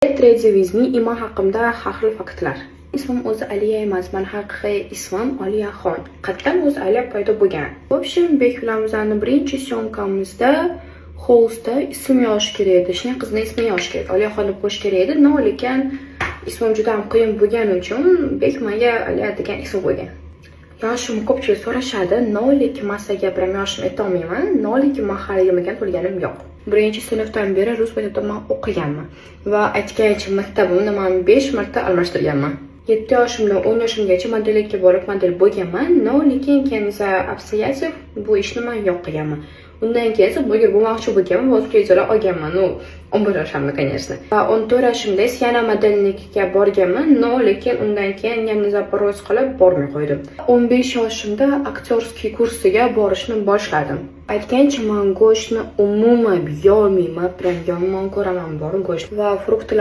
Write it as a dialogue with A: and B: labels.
A: Trezevizning imo haqimda har xil faktlar. Ismim o'zi Aliya emas, men haqiqiy ismim Aliyaxon. Qatdan o'zi Aliya paydo bo'lgan. В общем, Bek bilan bizning birinchi syomkamizda Holsda ism yozish kerak edi. Shunday qizning ismini yozish kerak. Aliyaxon deb qo'yish kerak edi. Lekin ismim juda ham qiyin bo'lgani uchun Bek menga Aliya degan ism qo'ygan. Yoshim ko'pchilik so'rashadi, lekin men sizga gapirim yoshim aytolmayman. Lekin men hali 20 ga to'lganim yo'q. Birinchi sinfdan beri rus maktabida men o'qiganman va aytgancha maktabimni men 5 marta almashtirganman. 7 yoshimdan 10 yoshimgacha modellikka borib model bo'lganman, lekin keyin obstoятельств bu ishni men yo'q qilganman. Undan keyin esa bloger bo'lmoqchi bo'lganman va o'zga ijara olganman. 11 yoshimda, конечно. Va 14 yoshimda esa yana modellikka borganman, lekin undan keyin yana zaporos qilib bormay qo'ydim. 15 yoshimda aktyorskiy kursiga borishni boshladim. Aytgancha men go'shtni umuman yeyolmayman, prям yomon ko'raman bor go'sht va fruktlar